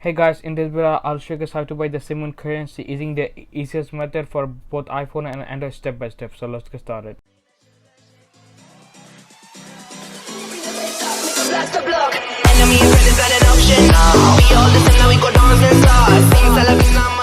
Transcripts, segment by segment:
Hey guys, in this video I'll show you guys how to buy the Safemoon currency using the easiest method for both iPhone and Android step by step. So let's get started. Blast the block. Enemy and friend is not an option. We all listen now, we go dance and start. Sing Salavina,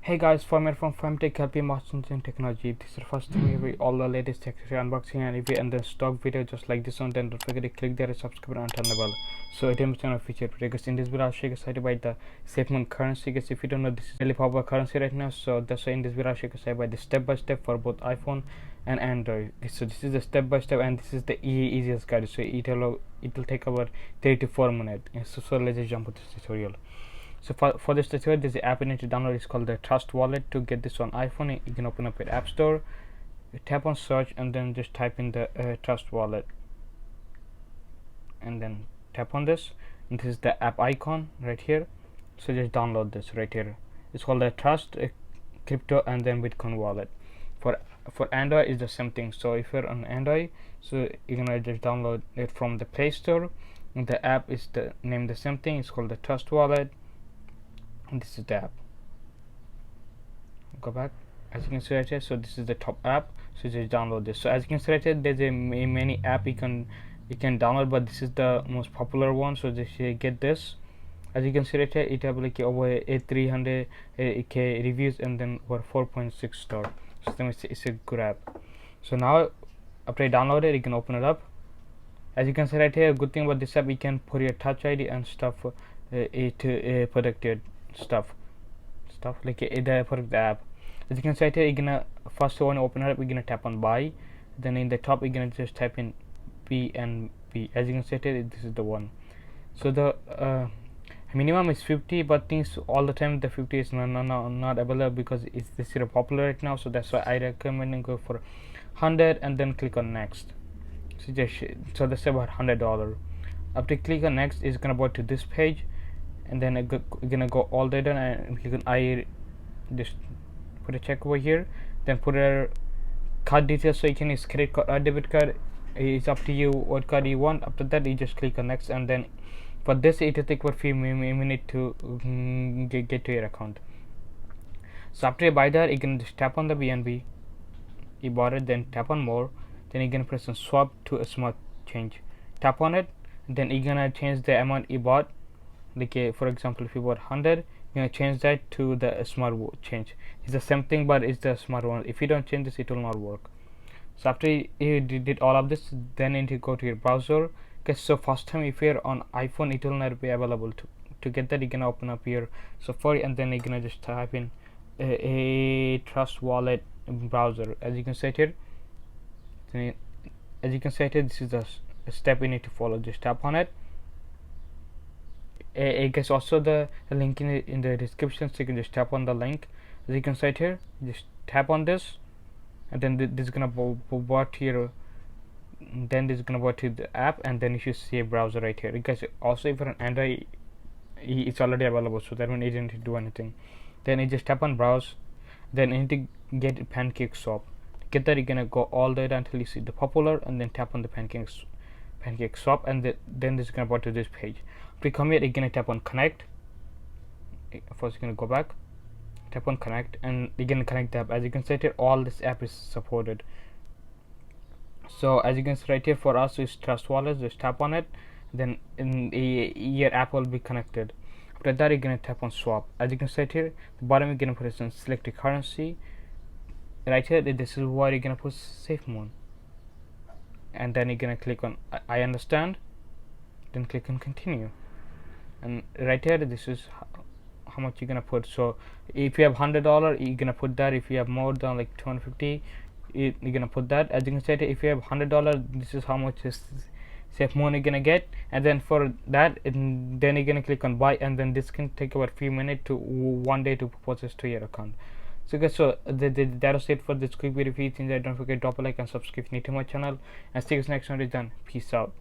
Hey guys, Fahim from FahimTech, helping masters in technology. If this is the first time you read all the latest tech unboxing and review and then stock video just like this one, then don't forget to click there, subscribe and turn the bell so it is on a feature. Because in this video I'll show you guys how to buy the Safemoon currency. Because if you don't know, this is really popular currency right now, so that's why in this video I'll show you guys how to buy the step by step for both iPhone and Android. So this is the step by step and this is the easiest guide, so it will take about 3 to 4 minutes. So let's just jump into this tutorial. So for this tutorial, there's an app you need to download. It's called the Trust Wallet. To get this on iPhone, you can open up your app store, tap on search, and then just type in the Trust Wallet, and then tap on this. And this is the app icon right here. So just download this right here. It's called the Trust Crypto and then Bitcoin Wallet. For Android is the same thing. So if you're on Android, so you're gonna just download it from the Play Store. And the app is the same thing. It's called the Trust Wallet. And this is the app. Go back. As you can see right here, so this is the top app. So just download this. So as you can see right here, there's a many app you can download, but this is the most popular one. So just get this. As you can see right here, it have like over 300k reviews and then over 4.6 star. So it's a good app. So now after you download it, you can open it up. As you can see right here, good thing about this app, you can put your touch ID and stuff to protect your stuff like for the app. As you can see right here, you're gonna first when you open it up, you're gonna tap on buy. Then in the top, you're gonna just type in PNB. As you can see right here, this is the one. So the minimum is 50, but things all the time the 50 is not available because this is popular right now. So that's why I recommend go for 100 and then click on next. So that's about $100. After you click on next, it's gonna go to this page, and then you're gonna go all the way down and click on I. Just put a check over here, then put a card details, so you can use credit card or debit card. It's up to you what card you want. After that, you just click on next, and then for this it will take about few minutes to get to your account. So after you buy that, you can just tap on the BNB you bought it, then tap on more, then you're gonna press on swap to a smart change. Tap on it, then you're gonna change the amount you bought. Like for example, if you bought 100, you're gonna change that to the smart change. It's the same thing, but it's the smart one. If you don't change this, it will not work. So after you did all of this, then you need to go to your browser. Okay, so first time if you're on iPhone, it will not be available. To get that, you're gonna open up your Safari, and then you're gonna just type in a Trust Wallet browser. As you can see here, this is the step you need to follow. Just tap on it. I guess also the link in the description, so you can just tap on the link. As you can see here, just tap on this, and then this is gonna go here. Then this is gonna go to the app, and then you should see a browser right here. Because also if you're on Android, it's already available, so that one you didn't do anything. Then you just tap on browse. Then you need to get Pancake Swap. To get that, you're gonna go all the way down until you see the popular, and then tap on the Pancake Swap, and then this is gonna go to this page. If you come here, you're gonna tap on connect. First you're gonna go back, tap on connect, and you're gonna connect the app. As you can see here, all this app is supported. So as you can see right here, for us is Trust Wallet. Just tap on it, then your app will be connected. After that, you're gonna tap on swap. As you can see here, the bottom you're gonna press on select a currency. Right here, this is where you're gonna put Safemoon, and then you're gonna click on I understand, then click on continue. And right here, this is how much you're gonna put. So if you have $100, you're gonna put that. If you have more than like 250, you're gonna put that. As you can see here, if you have $100, this is how much is Safemoon you're gonna get. And then for that, then you're gonna click on buy, and then this can take about a few minutes to 1 day to process to your account. So guys, so that was it for this quick video. If you think that, don't forget to drop a like and subscribe if you're new to my channel, and see you guys next time. It's done. Peace out.